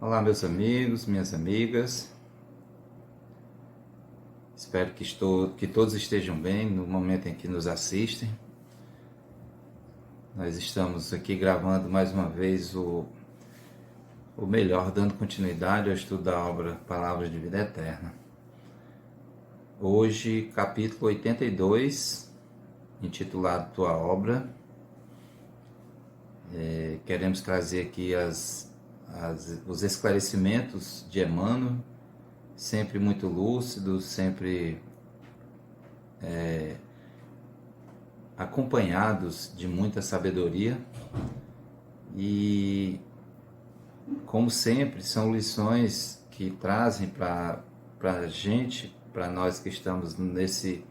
Olá, meus amigos, minhas amigas. Espero que todos estejam bem no momento em que nos assistem. Nós estamos aqui gravando mais uma vez o melhor, dando continuidade ao estudo da obra Palavras de Vida Eterna. Hoje, capítulo 82, intitulado Tua Obra. Queremos trazer aqui os esclarecimentos de Emmanuel, sempre muito lúcidos, sempre acompanhados de muita sabedoria, e como sempre são lições que trazem para a gente, para nós que estamos nesse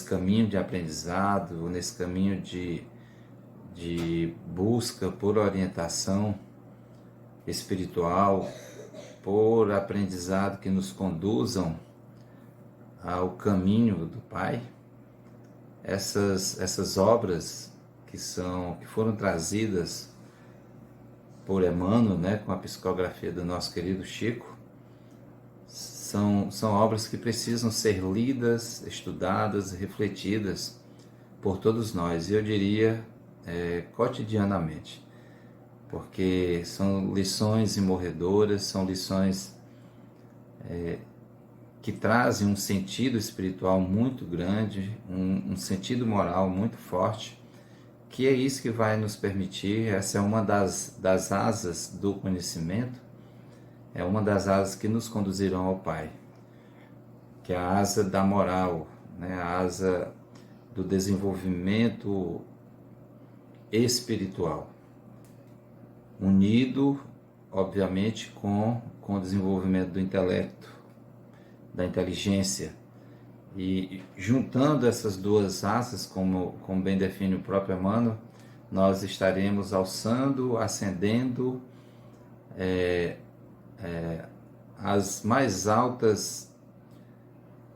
caminho de aprendizado, nesse caminho de busca por orientação espiritual, por aprendizado que nos conduzam ao caminho do Pai. Essas obras que foram trazidas por Emmanuel, com a psicografia do nosso querido Chico, são obras que precisam ser lidas, estudadas, refletidas por todos nós, e eu diria cotidianamente, porque são lições imorredoras, são lições que trazem um sentido espiritual muito grande, um sentido moral muito forte, que é isso que vai nos permitir. Essa é uma das asas do conhecimento, é uma das asas que nos conduzirão ao Pai, que é a asa da moral, a asa do desenvolvimento espiritual, unido, obviamente, com o desenvolvimento do intelecto, da inteligência, e juntando essas duas asas, como bem define o próprio Emmanuel, nós estaremos alçando, ascendendo as mais altas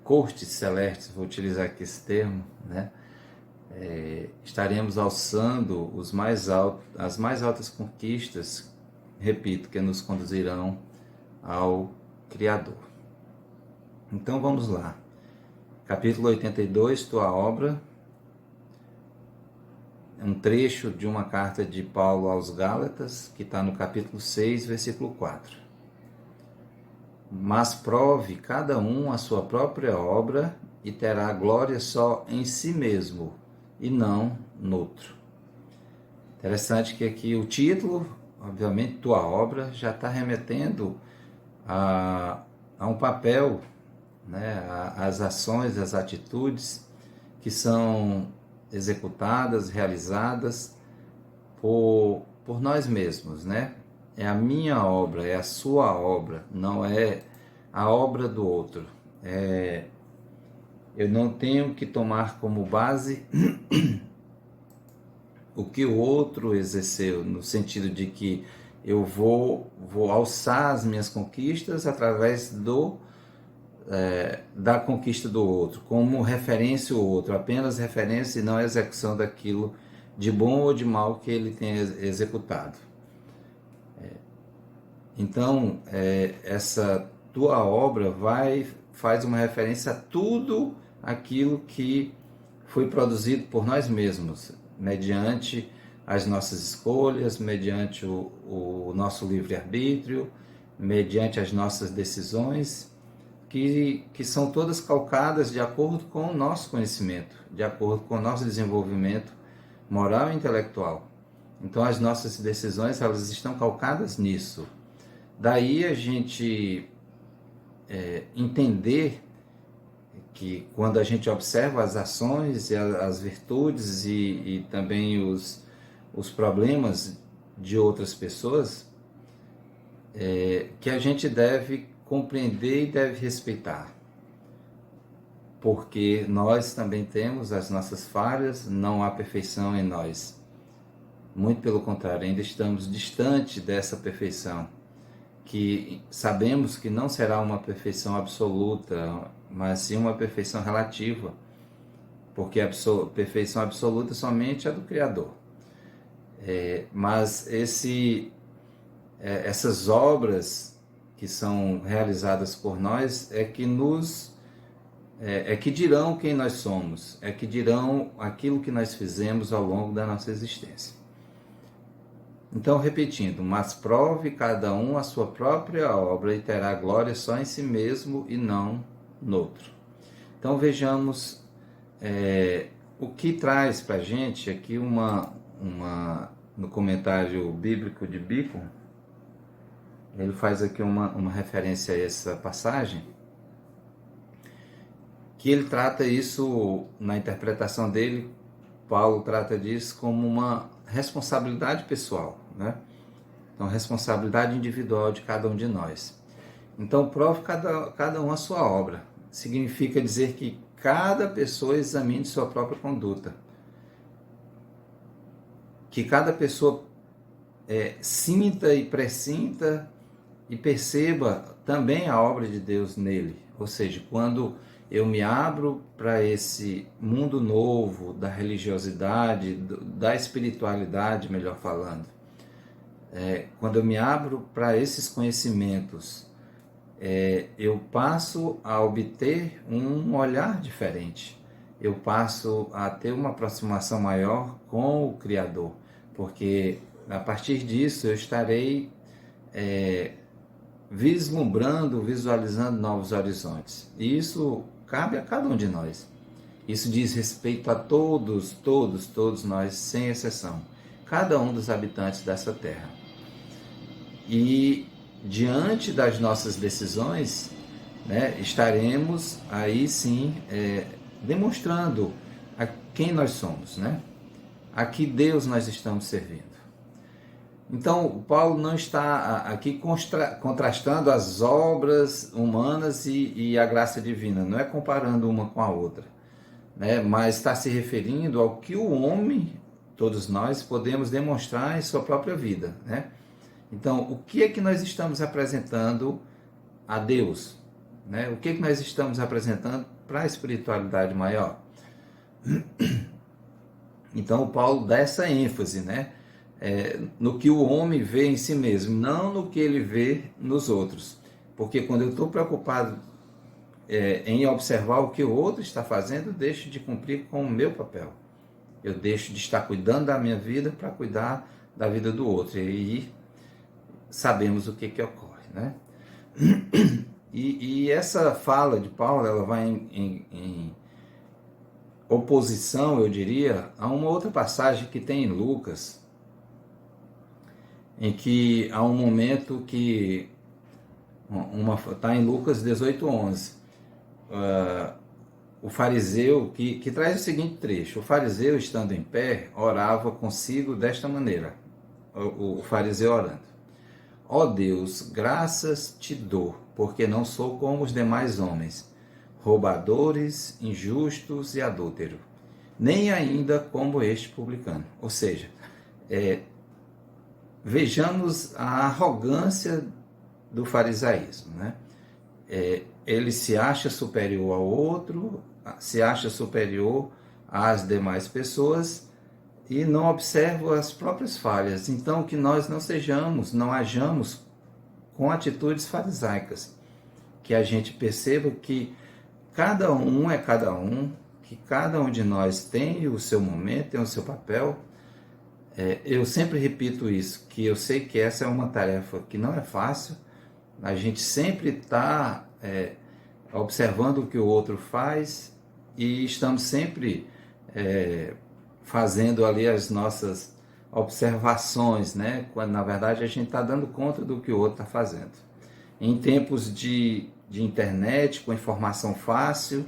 cortes celestes, vou utilizar aqui esse termo, estaremos alçando as mais altas conquistas, repito, que nos conduzirão ao Criador. Então vamos lá. Capítulo 82, Tua Obra, um trecho de uma carta de Paulo aos Gálatas, que está no capítulo 6, versículo 4. Mas prove cada um a sua própria obra e terá glória só em si mesmo e não noutro. Interessante que aqui o título, obviamente, Tua Obra, já está remetendo a um papel, as ações, as atitudes que são executadas, realizadas por nós mesmos, É a minha obra, é a sua obra, não é a obra do outro. Eu não tenho que tomar como base o que o outro exerceu, no sentido de que eu vou alçar as minhas conquistas através da conquista do outro, como referência o outro, apenas referência e não execução daquilo de bom ou de mal que ele tenha executado. Então, essa tua obra faz uma referência a tudo aquilo que foi produzido por nós mesmos, mediante as nossas escolhas, mediante o nosso livre-arbítrio, mediante as nossas decisões, que são todas calcadas de acordo com o nosso conhecimento, de acordo com o nosso desenvolvimento moral e intelectual. Então as nossas decisões, elas estão calcadas nisso. Daí a gente entender que quando a gente observa as ações e as virtudes e também os problemas de outras pessoas, que a gente deve compreender e deve respeitar, porque nós também temos as nossas falhas, não há perfeição em nós, muito pelo contrário, ainda estamos distante dessa perfeição, que sabemos que não será uma perfeição absoluta, mas sim uma perfeição relativa, porque a perfeição absoluta somente é do Criador. Mas essas obras que são realizadas por nós é que dirão quem nós somos, é que dirão aquilo que nós fizemos ao longo da nossa existência. Então, repetindo, mas prove cada um a sua própria obra e terá glória só em si mesmo e não noutro. Então, vejamos o que traz para a gente aqui no comentário bíblico de Bacon. Ele faz aqui uma referência a essa passagem, que ele trata isso, na interpretação dele, Paulo trata disso como uma responsabilidade pessoal, né? Então, responsabilidade individual de cada um de nós. Então, prove cada um a sua obra. Significa dizer que cada pessoa examine sua própria conduta. Que cada pessoa sinta e pressinta e perceba também a obra de Deus nele. Ou seja, quando eu me abro para esse mundo novo da religiosidade, da espiritualidade, melhor falando, quando eu me abro para esses conhecimentos, eu passo a obter um olhar diferente, eu passo a ter uma aproximação maior com o Criador, porque a partir disso eu estarei vislumbrando, visualizando novos horizontes. E isso cabe a cada um de nós. Isso diz respeito a todos nós, sem exceção. Cada um dos habitantes dessa terra. E diante das nossas decisões, né, estaremos aí sim demonstrando a quem nós somos, né? A que Deus nós estamos servindo. Então, Paulo não está aqui contrastando as obras humanas e a graça divina, não é comparando uma com a outra, né? Mas está se referindo ao que o homem, todos nós, podemos demonstrar em sua própria vida, né? Então, o que é que nós estamos apresentando a Deus, né? O que é que nós estamos apresentando para a espiritualidade maior? Então, o Paulo dá essa ênfase, né? No que o homem vê em si mesmo, não no que ele vê nos outros. Porque quando eu estou preocupado em observar o que o outro está fazendo, eu deixo de cumprir com o meu papel. Eu deixo de estar cuidando da minha vida para cuidar da vida do outro. E aí sabemos o que ocorre, né? E essa fala de Paulo, ela vai em oposição, eu diria, a uma outra passagem que tem em Lucas, em que há um momento que está em Lucas 18:11, o fariseu, que traz o seguinte trecho: o fariseu, estando em pé, orava consigo desta maneira, o fariseu orando: ó Deus, graças te dou, porque não sou como os demais homens, roubadores, injustos e adúlteros, nem ainda como este publicano. Ou seja, vejamos a arrogância do farisaísmo, né? Ele se acha superior ao outro, se acha superior às demais pessoas e não observa as próprias falhas. Então, que nós não hajamos com atitudes farisaicas, que a gente perceba que cada um é cada um, que cada um de nós tem o seu momento, tem o seu papel. Eu sempre repito isso, que eu sei que essa é uma tarefa que não é fácil. A gente sempre está observando o que o outro faz e estamos sempre fazendo ali as nossas observações, né? Quando na verdade a gente está dando conta do que o outro está fazendo. Em tempos de internet, com informação fácil,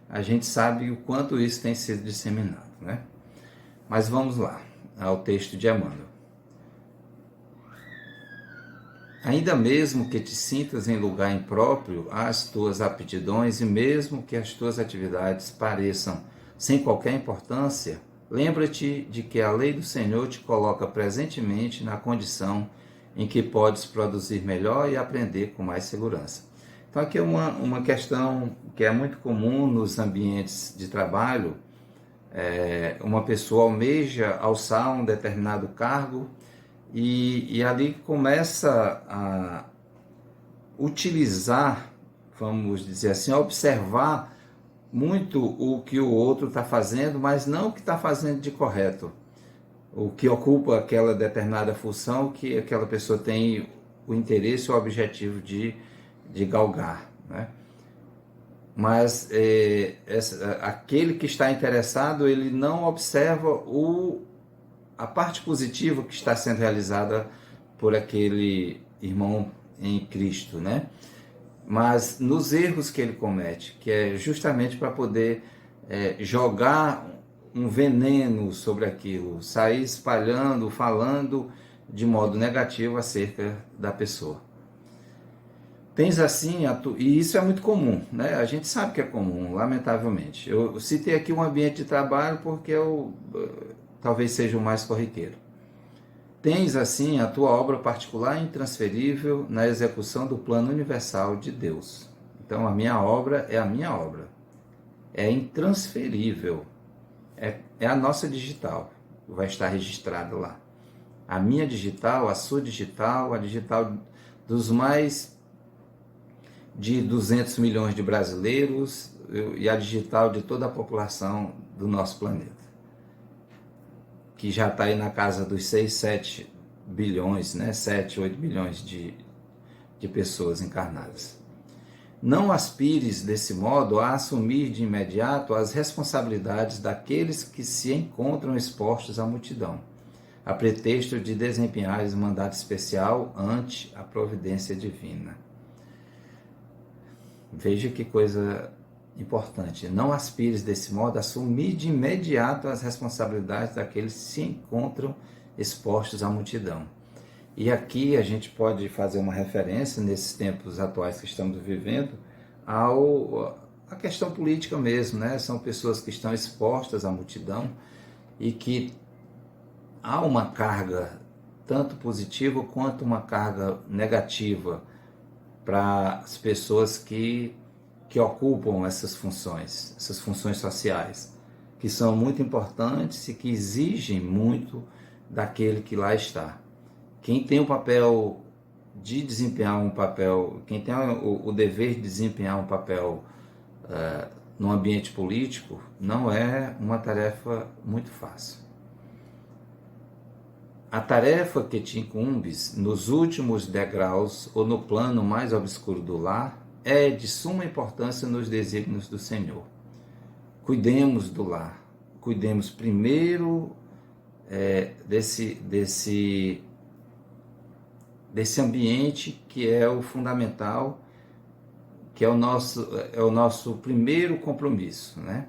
a gente sabe o quanto isso tem sido disseminado, né? Mas vamos lá ao texto de Emmanuel. Ainda mesmo que te sintas em lugar impróprio às tuas aptidões e mesmo que as tuas atividades pareçam sem qualquer importância, lembra-te de que a lei do Senhor te coloca presentemente na condição em que podes produzir melhor e aprender com mais segurança. Então aqui é uma questão que é muito comum nos ambientes de trabalho. Uma pessoa almeja alçar um determinado cargo e ali começa a utilizar, vamos dizer assim, a observar muito o que o outro está fazendo, mas não o que está fazendo de correto, o que ocupa aquela determinada função que aquela pessoa tem o interesse ou o objetivo de galgar, né? Mas aquele que está interessado, ele não observa a parte positiva que está sendo realizada por aquele irmão em Cristo, né? Mas nos erros que ele comete, que é justamente para poder jogar um veneno sobre aquilo, sair espalhando, falando de modo negativo acerca da pessoa. Tens assim, e isso é muito comum, né? A gente sabe que é comum, lamentavelmente. Eu citei aqui um ambiente de trabalho porque talvez seja o mais corriqueiro. Tens assim a tua obra particular intransferível na execução do plano universal de Deus. Então a minha obra é a minha obra. É intransferível. É a nossa digital. Vai estar registrada lá. A minha digital, a sua digital, a digital dos mais de 200 milhões de brasileiros e a digital de toda a população do nosso planeta, que já está aí na casa dos 6, 7 bilhões, né? 7, 8 bilhões de pessoas encarnadas. Não aspires, desse modo, a assumir de imediato as responsabilidades daqueles que se encontram expostos à multidão, a pretexto de desempenhares um mandato especial ante a providência divina. Veja que coisa importante. Não aspires, desse modo, a assumir de imediato as responsabilidades daqueles que se encontram expostos à multidão. E aqui a gente pode fazer uma referência, nesses tempos atuais que estamos vivendo, à questão política mesmo, né? São pessoas que estão expostas à multidão e que há uma carga tanto positiva quanto uma carga negativa para as pessoas que ocupam essas funções sociais, que são muito importantes e que exigem muito daquele que lá está. Quem tem o papel de desempenhar um papel, quem tem o dever de desempenhar um papel no ambiente político, não é uma tarefa muito fácil. A tarefa que te incumbes nos últimos degraus ou no plano mais obscuro do lar é de suma importância nos desígnios do Senhor. Cuidemos do lar, cuidemos primeiro desse ambiente que é o fundamental, que é o nosso primeiro compromisso, né?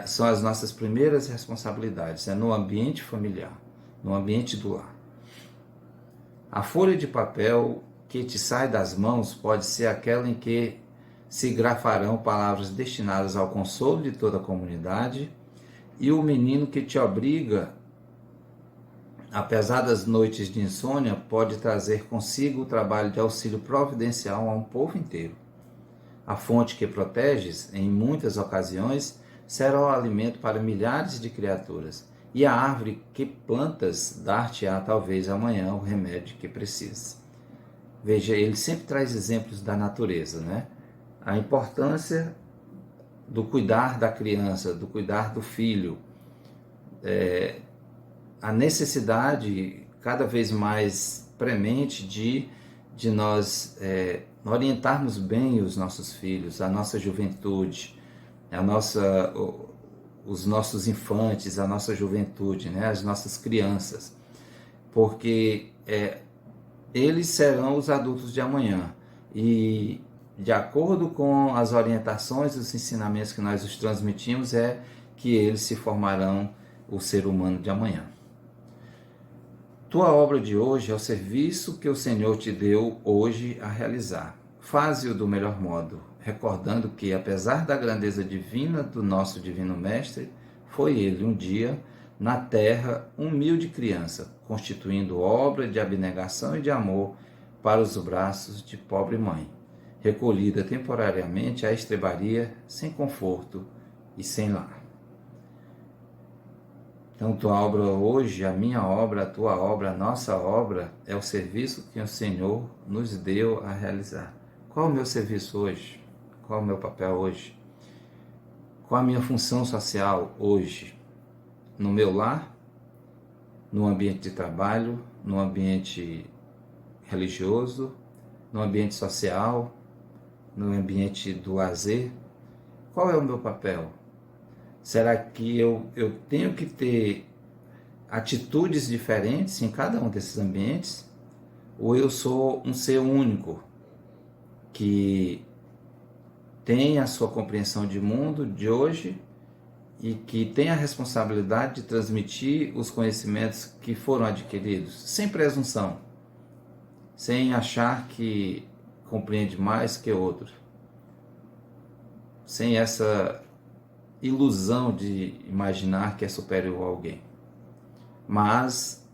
São as nossas primeiras responsabilidades, é no ambiente familiar, no ambiente do lar. A folha de papel que te sai das mãos pode ser aquela em que se grafarão palavras destinadas ao consolo de toda a comunidade, e o menino que te obriga, apesar das noites de insônia, pode trazer consigo o trabalho de auxílio providencial a um povo inteiro. A fonte que proteges, em muitas ocasiões, será o alimento para milhares de criaturas, e a árvore que plantas dar-te-á talvez amanhã o remédio que precisas. Veja, ele sempre traz exemplos da natureza, né? A importância do cuidar da criança, do cuidar do filho, a necessidade cada vez mais premente de nós orientarmos bem os nossos filhos, a nossa juventude, os nossos infantes, a nossa juventude, né? As nossas crianças, porque eles serão os adultos de amanhã, e de acordo com as orientações e os ensinamentos que nós os transmitimos, é que eles se formarão o ser humano de amanhã. Tua obra de hoje é o serviço que o Senhor te deu hoje a realizar. Faze-o do melhor modo, recordando que, apesar da grandeza divina do nosso Divino Mestre, foi ele um dia, na terra, humilde criança, constituindo obra de abnegação e de amor para os braços de pobre mãe, recolhida temporariamente à estrebaria, sem conforto e sem lar. Então, tua obra hoje, a minha obra, a tua obra, a nossa obra é o serviço que o Senhor nos deu a realizar. Qual é o meu serviço hoje? Qual é o meu papel hoje? Qual a minha função social hoje? No meu lar, no ambiente de trabalho, no ambiente religioso, no ambiente social, no ambiente do lazer? Qual é o meu papel? Será que eu tenho que ter atitudes diferentes em cada um desses ambientes? Ou eu sou um ser único que tem a sua compreensão de mundo de hoje e que tem a responsabilidade de transmitir os conhecimentos que foram adquiridos, sem presunção, sem achar que compreende mais que outro, sem essa ilusão de imaginar que é superior a alguém, mas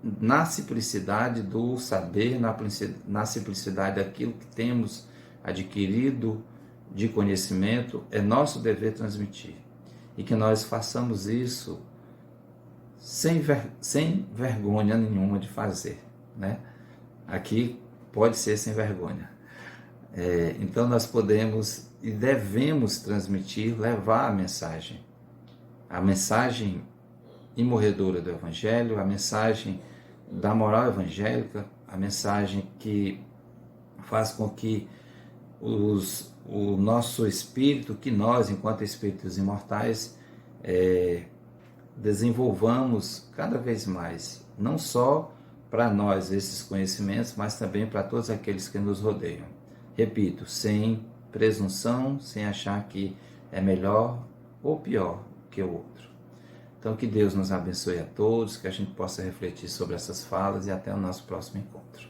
na simplicidade do saber, na simplicidade daquilo que temos adquirido de conhecimento, é nosso dever transmitir. E que nós façamos isso sem vergonha nenhuma de fazer, né? Aqui pode ser sem vergonha. Então nós podemos e devemos transmitir, levar a mensagem imorredora do Evangelho, a mensagem da moral evangélica, a mensagem que faz com que o nosso espírito, que nós, enquanto espíritos imortais, desenvolvamos cada vez mais, não só para nós esses conhecimentos, mas também para todos aqueles que nos rodeiam. Repito, sem presunção, sem achar que é melhor ou pior que o outro. Então, que Deus nos abençoe a todos, que a gente possa refletir sobre essas falas e até o nosso próximo encontro.